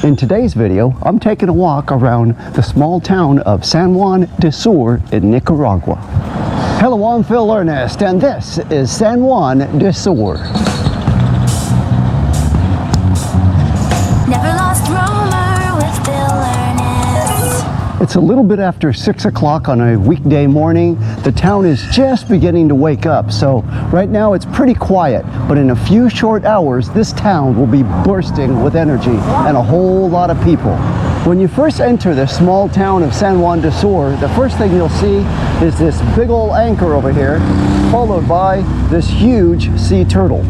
In today's video, I'm taking a walk around the small town of San Juan del Sur in Nicaragua. Hello, I'm Phil Ernest, and this is San Juan del Sur. Never lost roamer with Phil Ernest. It's a little bit after 6 o'clock on a weekday morning. The town is just beginning to wake up, so right now it's pretty quiet, but in a few short hours this town will be bursting with energy and a whole lot of people. When you first enter the small town of San Juan del Sur, the first thing you'll see is this big old anchor over here, followed by this huge sea turtle.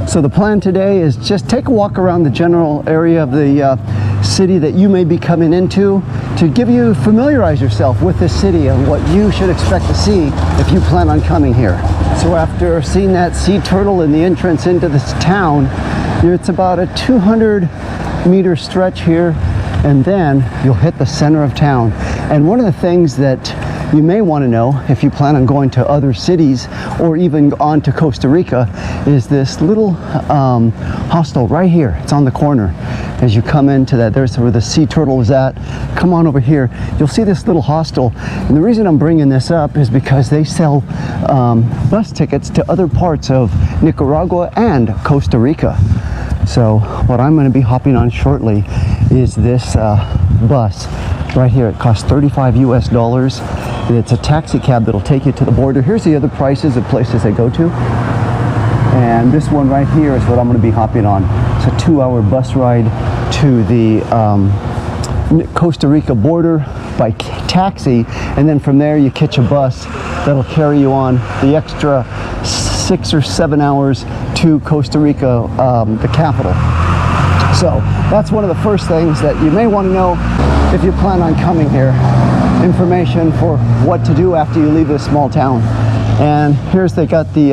So the plan today is just take a walk around the general area of the city that you may be coming into to familiarize yourself with this city and what you should expect to see if you plan on coming here. So after seeing that sea turtle in the entrance into this town, it's about a 200-meter stretch here, and then you'll hit the center of town. And one of the things that you may want to know if you plan on going to other cities or even on to Costa Rica is this little hostel right here. It's on the corner. As you come into that, there's where the sea turtle is at. Come on over here. You'll see this little hostel. And the reason I'm bringing this up is because they sell bus tickets to other parts of Nicaragua and Costa Rica. So what I'm going to be hopping on shortly is this bus right here. It costs $35 US. It's a taxi cab that'll take you to the border. Here's the other prices of places they go to. And this one right here is what I'm going to be hopping on. It's a 2-hour bus ride to the Costa Rica border by taxi, and then from there you catch a bus that'll carry you on the extra 6 or 7 hours to Costa Rica, the capital. So that's one of the first things that you may want to know if you plan on coming here. Information for what to do after you leave this small town. And here's they got the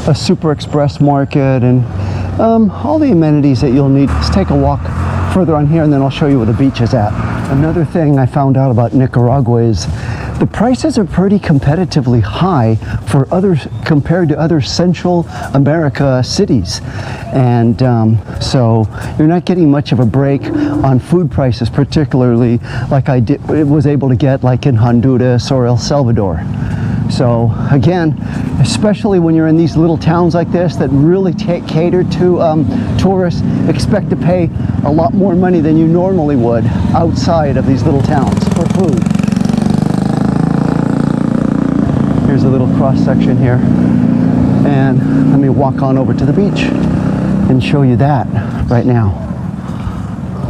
a super express market and all the amenities that you'll need. Let's take a walk further on here and then I'll show you where the beach is at. Another thing I found out about Nicaragua is the prices are pretty competitively high for compared to other Central America cities, and so you're not getting much of a break on food prices, particularly like I was able to get like in Honduras or El Salvador. So again, especially when you're in these little towns like this that really cater to tourists, expect to pay a lot more money than you normally would outside of these little towns for food. Here's a little cross section here, and let me walk on over to the beach and show you that right now.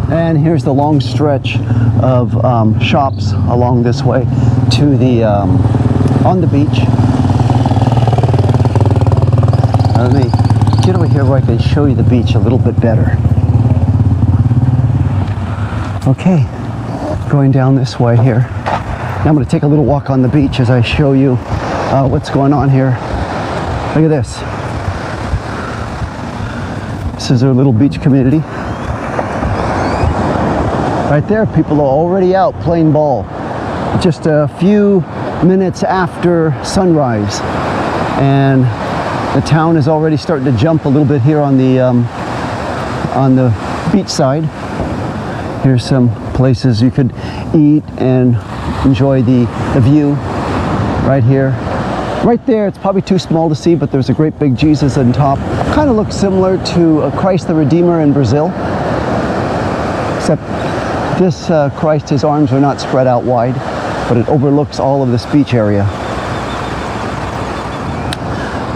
And here's the long stretch of shops along this way to the on the beach. Let me get over here where I can show you the beach a little bit better. Okay, going down this way here. Now I'm going to take a little walk on the beach as I show you what's going on here. Look at this. This is our little beach community. Right there, people are already out playing ball. Just a few minutes after sunrise, and the town is already starting to jump a little bit here on the beach side. Here's some places you could eat and enjoy the view right here. Right there, it's probably too small to see, but there's a great big Jesus on top. Kind of looks similar to Christ the Redeemer in Brazil, except this Christ, his arms are not spread out wide, but it overlooks all of this beach area.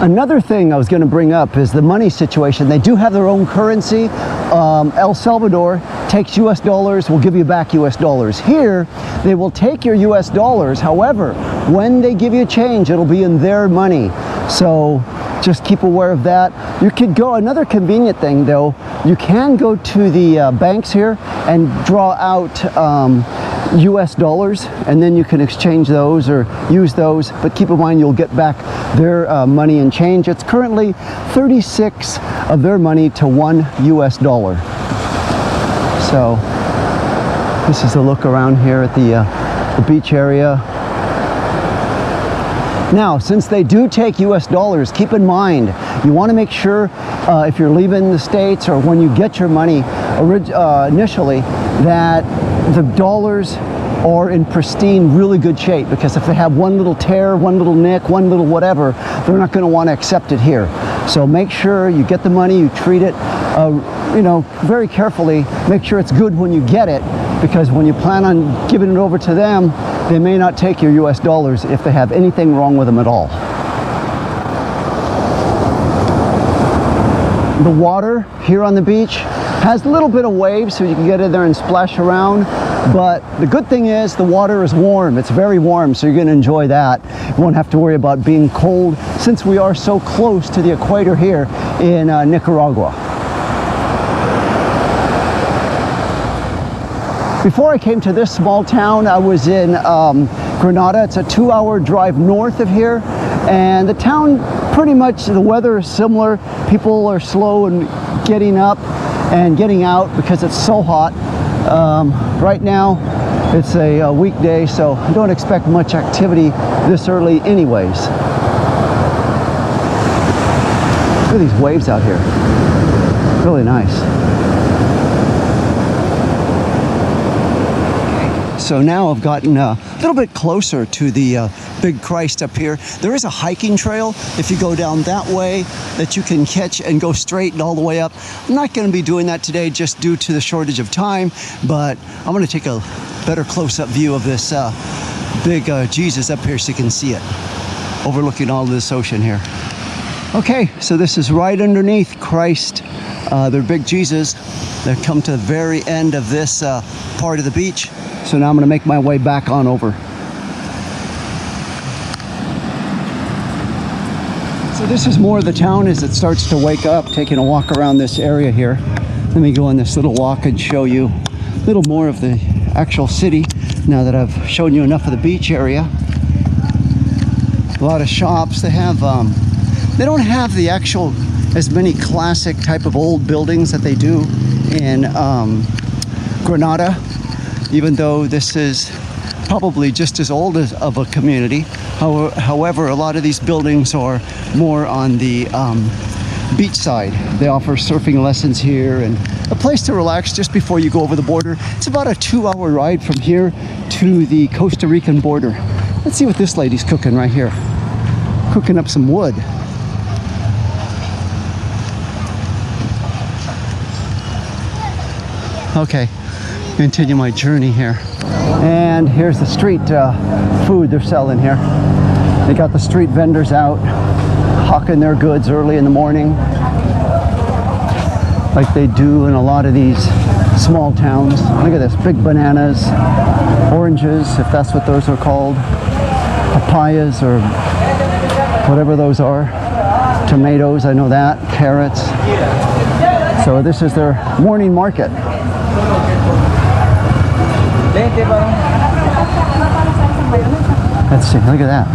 Another thing I was going to bring up is the money situation. They do have their own currency. El Salvador takes US dollars, will give you back US dollars. Here, they will take your US dollars. However, when they give you change, it'll be in their money. So just keep aware of that. You could go, another convenient thing though, you can go to the banks here and draw out US dollars, and then you can exchange those or use those, but keep in mind you'll get back their money and change. It's currently 36 of their money to $1 US. So this is a look around here at the beach area. Now, since they do take US dollars, keep in mind, you want to make sure if you're leaving the States or when you get your money initially, that the dollars are in pristine, really good shape, because if they have one little tear, one little nick, one little whatever, they're not going to want to accept it here. So make sure you get the money, you treat it, you know, very carefully. Make sure it's good when you get it, because when you plan on giving it over to them, they may not take your US dollars if they have anything wrong with them at all. The water here on the beach has a little bit of waves, so you can get in there and splash around. But the good thing is the water is warm. It's very warm, so you're going to enjoy that. You won't have to worry about being cold, since we are so close to the equator here in Nicaragua. Before I came to this small town, I was in Granada. It's a 2-hour drive north of here, and the town, pretty much the weather is similar. People are slow in getting up and getting out because it's so hot. Right now it's a weekday, so I don't expect much activity this early anyways. Look at these waves out here, really nice. So now I've gotten a little bit closer to the big Christ up here. There is a hiking trail if you go down that way that you can catch and go straight and all the way up. I'm not going to be doing that today just due to the shortage of time, but I'm going to take a better close-up view of this big Jesus up here so you can see it, overlooking all of this ocean here. Okay, so this is right underneath Christ, their big Jesus. They've come to the very end of this part of the beach. So now I'm going to make my way back on over. So this is more of the town as it starts to wake up, taking a walk around this area here. Let me go on this little walk and show you a little more of the actual city now that I've shown you enough of the beach area. A lot of shops. They have, they don't have the actual as many classic type of old buildings that they do in Granada, even though this is probably just as old as of a community. However, a lot of these buildings are more on the beach side. They offer surfing lessons here and a place to relax just before you go over the border. It's about a 2-hour ride from here to the Costa Rican border. Let's see what this lady's cooking right here. Cooking up some wood. Okay, continue my journey here. And here's the street food they're selling here. They got the street vendors out hawking their goods early in the morning, like they do in a lot of these small towns. Look at this, big bananas, oranges, if that's what those are called, papayas or whatever those are, tomatoes, I know that, carrots. So this is their morning market. Let's see, look at that.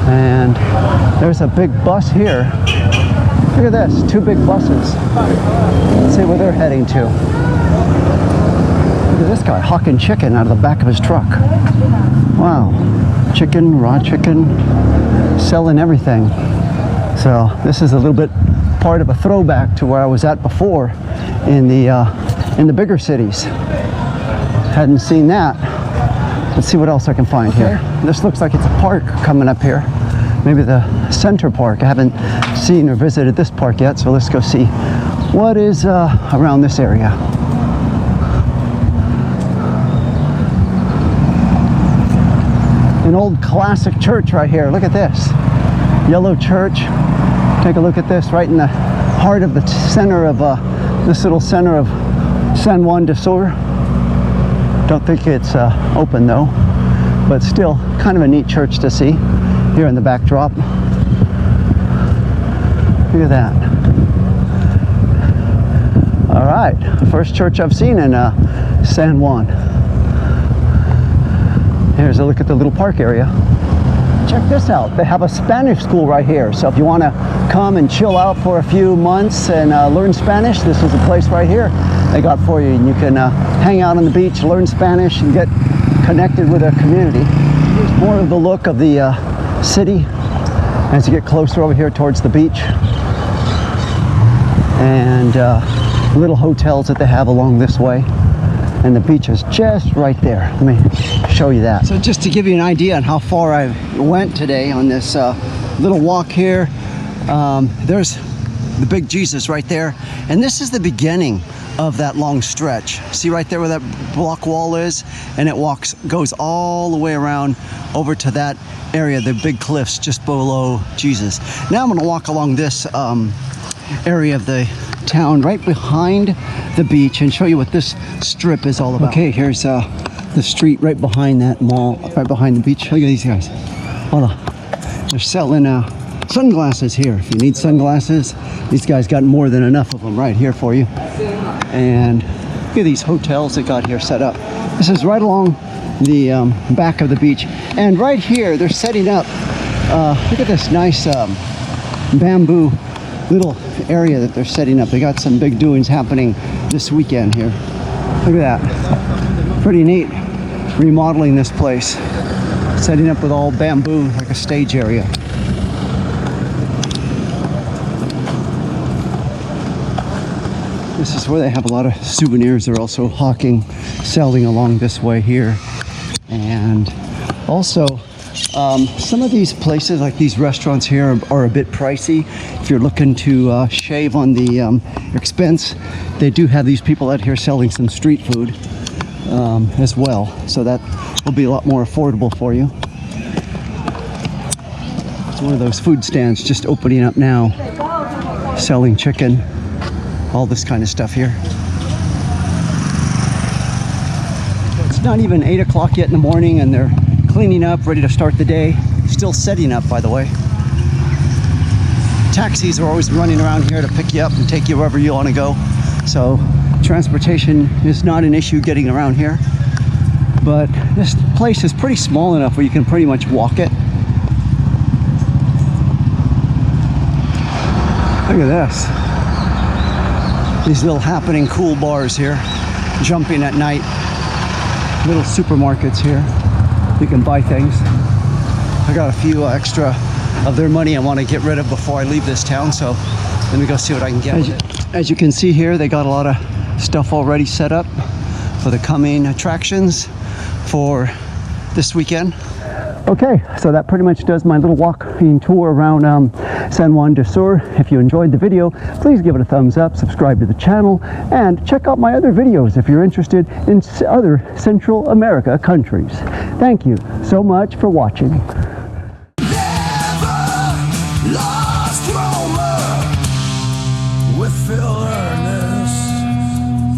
And there's a big bus here. Look at this, 2 big buses. Let's see where they're heading to. Look at this guy hawking chicken out of the back of his truck. Wow, chicken, raw chicken, selling everything. So this is a little bit part of a throwback to where I was at before in the bigger cities. Hadn't seen that. Let's see what else I can find here. This looks like it's a park coming up here. Maybe the Center Park. I haven't seen or visited this park yet, so let's go see what is around this area. An old classic church right here. Look at this. Yellow church. Take a look at this right in the heart of the center of this little center of San Juan Del Sur. Don't think it's open though, but still kind of a neat church to see here in the backdrop. Look at that. All right, the first church I've seen in San Juan. Here's a look at the little park area. Check this out. They have a Spanish school right here. So if you want to come and chill out for a few months and learn Spanish, this is a place right here they got for you. And you can hang out on the beach, learn Spanish, and get connected with a community. More of the look of the city as you get closer over here towards the beach, and little hotels that they have along this way, and the beach is just right there. Let me show you that. So just to give you an idea on how far I went today on this little walk here, there's the big Jesus right there, and this is the beginning of that long stretch. See right there where that block wall is, and it goes all the way around over to that area, the big cliffs just below Jesus. Now I'm going to walk along this area of the town right behind the beach and show you what this strip is all about. Okay, here's the street right behind that mall, right behind the beach. Look at these guys. Hold on. They're selling sunglasses here. If you need sunglasses, these guys got more than enough of them right here for you. And look at these hotels they got here set up. This is right along the back of the beach. And right here, they're setting up, look at this nice bamboo little area that they're setting up. They got some big doings happening this weekend here. Look at that. Pretty neat. Remodeling this place. Setting up with all bamboo, like a stage area. This is where they have a lot of souvenirs. They're also hawking, selling along this way here. And also, some of these places, like these restaurants here, are a bit pricey. If you're looking to shave on the expense, they do have these people out here selling some street food as well. So that will be a lot more affordable for you. It's one of those food stands just opening up now, selling chicken, all this kind of stuff here. It's not even 8 o'clock yet in the morning, and they're cleaning up, ready to start the day. Still setting up, by the way. Taxis are always running around here to pick you up and take you wherever you want to go. So transportation is not an issue getting around here. But this place is pretty small enough where you can pretty much walk it. Look at this. These little happening cool bars here, jumping at night. Little supermarkets here. You can buy things. I got a few extra of their money I want to get rid of before I leave this town, so let me go see what I can get. As you can see here, they got a lot of stuff already set up for the coming attractions for this weekend. Okay, so that pretty much does my little walking tour around San Juan del Sur. If you enjoyed the video, please give it a thumbs up, subscribe to the channel, and check out my other videos if you're interested in other Central America countries. Thank you so much for watching.